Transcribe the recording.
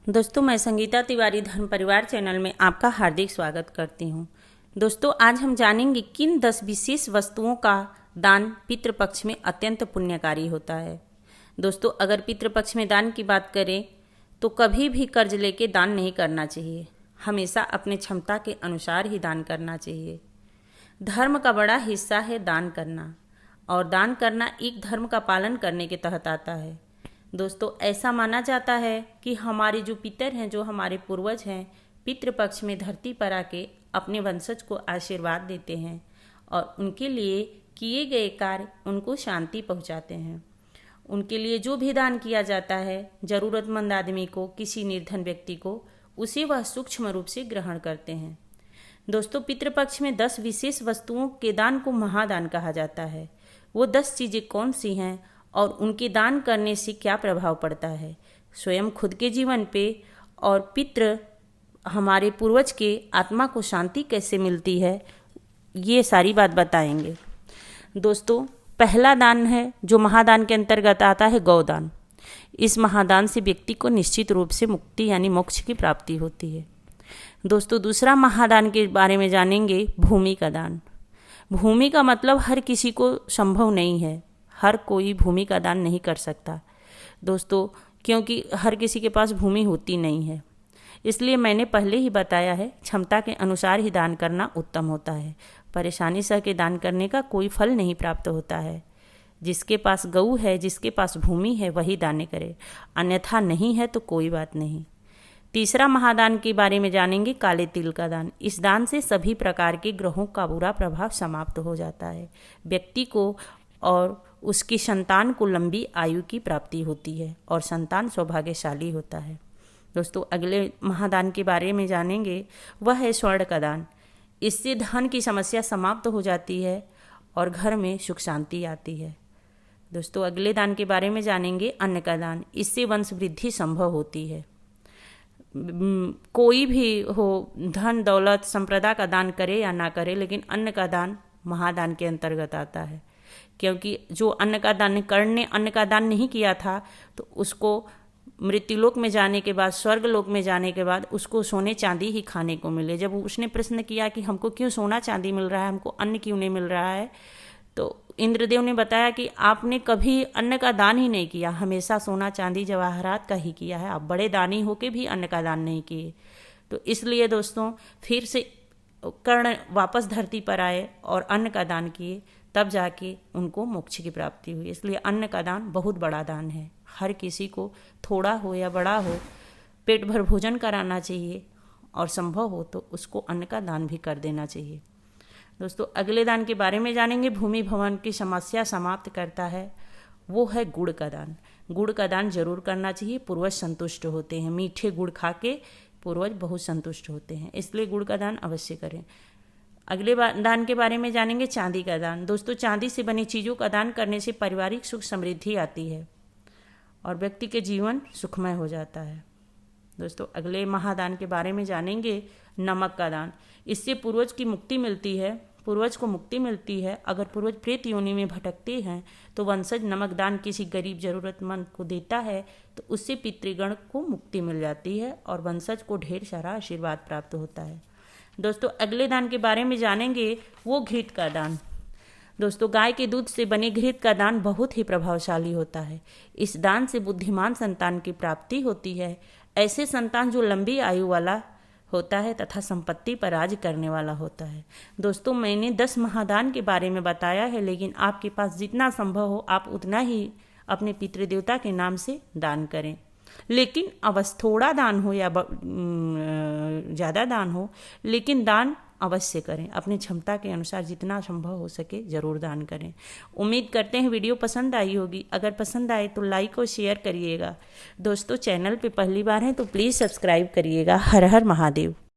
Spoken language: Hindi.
दोस्तों, मैं संगीता तिवारी धर्म परिवार चैनल में आपका हार्दिक स्वागत करती हूँ। दोस्तों, आज हम जानेंगे किन 10 विशेष वस्तुओं का दान पितृपक्ष में अत्यंत पुण्यकारी होता है। दोस्तों, अगर पितृपक्ष में दान की बात करें तो कभी भी कर्ज लेके दान नहीं करना चाहिए। हमेशा अपने क्षमता के अनुसार ही दान करना चाहिए। धर्म का बड़ा हिस्सा है दान करना, और दान करना एक धर्म का पालन करने के तहत आता है। दोस्तों, ऐसा माना जाता है कि हमारे जो पितर हैं, जो हमारे पूर्वज हैं, पितृपक्ष में धरती पर आके अपने वंशज को आशीर्वाद देते हैं और उनके लिए किए गए कार्य उनको शांति पहुंचाते हैं। उनके लिए जो भी दान किया जाता है जरूरतमंद आदमी को, किसी निर्धन व्यक्ति को, उसे वह सूक्ष्म रूप से ग्रहण करते हैं। दोस्तों, पितृपक्ष में 10 विशेष वस्तुओं के दान को महादान कहा जाता है। वो 10 चीज़ें कौन सी हैं और उनके दान करने से क्या प्रभाव पड़ता है स्वयं खुद के जीवन पे, और पितृ हमारे पूर्वज के आत्मा को शांति कैसे मिलती है, ये सारी बात बताएंगे। दोस्तों, पहला दान है जो महादान के अंतर्गत आता है, गौदान। इस महादान से व्यक्ति को निश्चित रूप से मुक्ति यानी मोक्ष की प्राप्ति होती है। दोस्तों, दूसरा महादान के बारे में जानेंगे, भूमि का दान। भूमि का मतलब हर किसी को संभव नहीं है, हर कोई भूमि का दान नहीं कर सकता दोस्तों, क्योंकि हर किसी के पास भूमि होती नहीं है। इसलिए मैंने पहले ही बताया है, क्षमता के अनुसार ही दान करना उत्तम होता है। परेशानी सह के दान करने का कोई फल नहीं प्राप्त होता है। जिसके पास गऊ है, जिसके पास भूमि है, वही दान करे, अन्यथा नहीं है तो कोई बात नहीं। तीसरा महादान के बारे में जानेंगे, काले तिल का दान। इस दान से सभी प्रकार के ग्रहों का बुरा प्रभाव समाप्त हो जाता है। व्यक्ति को और उसकी संतान को लंबी आयु की प्राप्ति होती है और संतान सौभाग्यशाली होता है। दोस्तों, अगले महादान के बारे में जानेंगे, वह है स्वर्ण का दान। इससे धन की समस्या समाप्त हो जाती है और घर में सुख शांति आती है। दोस्तों, अगले दान के बारे में जानेंगे, अन्न का दान। इससे वंश वृद्धि संभव होती है। कोई भी हो, धन दौलत संप्रदा का दान करे या ना करे, लेकिन अन्न का दान महादान के अंतर्गत आता है। क्योंकि जो अन्न का दान नहीं किया था तो उसको मृत्युलोक में जाने के बाद, स्वर्गलोक में जाने के बाद उसको सोने चांदी ही खाने को मिले। जब उसने प्रश्न किया कि हमको क्यों सोना चांदी मिल रहा है, हमको अन्न क्यों नहीं मिल रहा है, तो इंद्रदेव ने बताया कि आपने कभी अन्न का दान ही नहीं किया, हमेशा सोना चांदी जवाहरात का ही किया है। आप बड़े दानी होके भी अन्न का दान नहीं किए। तो इसलिए दोस्तों, फिर से कर्ण वापस धरती पर आए और अन्न का दान किए, तब जाके उनको मोक्ष की प्राप्ति हुई। इसलिए अन्न का दान बहुत बड़ा दान है। हर किसी को थोड़ा हो या बड़ा हो पेट भर भोजन कराना चाहिए, और संभव हो तो उसको अन्न का दान भी कर देना चाहिए। दोस्तों, अगले दान के बारे में जानेंगे, भूमि भवन की समस्या समाप्त करता है, वो है गुड़ का दान। गुड़ का दान जरूर करना चाहिए, पूर्वज संतुष्ट होते हैं। मीठे गुड़ खा के पूर्वज बहुत संतुष्ट होते हैं, इसलिए गुड़ का दान अवश्य करें। अगले दान के बारे में जानेंगे, चांदी का दान। दोस्तों, चांदी से बनी चीज़ों का दान करने से पारिवारिक सुख समृद्धि आती है और व्यक्ति के जीवन सुखमय हो जाता है। दोस्तों, अगले महादान के बारे में जानेंगे, नमक का दान। इससे पूर्वज की मुक्ति मिलती है, पूर्वज को मुक्ति मिलती है। अगर पूर्वज प्रेत योनि में भटकते हैं तो वंशज नमक दान किसी गरीब जरूरतमंद को देता है तो उससे पितृगण को मुक्ति मिल जाती है और वंशज को ढेर सारा आशीर्वाद प्राप्त होता है। दोस्तों, अगले दान के बारे में जानेंगे, वो घृत का दान। दोस्तों, गाय के दूध से बने घृत का दान बहुत ही प्रभावशाली होता है। इस दान से बुद्धिमान संतान की प्राप्ति होती है। ऐसे संतान जो लंबी आयु वाला होता है तथा संपत्ति पर राज करने वाला होता है। दोस्तों, मैंने 10 महादान के बारे में बताया है, लेकिन आपके पास जितना संभव हो आप उतना ही अपने पितृदेवता के नाम से दान करें। लेकिन अवश्य थोड़ा दान हो या ज़्यादा दान हो, लेकिन दान अवश्य करें। अपनी क्षमता के अनुसार जितना संभव हो सके जरूर दान करें। उम्मीद करते हैं वीडियो पसंद आई होगी। अगर पसंद आए तो लाइक और शेयर करिएगा। दोस्तों, चैनल पे पहली बार हैं तो प्लीज़ सब्सक्राइब करिएगा। हर हर महादेव।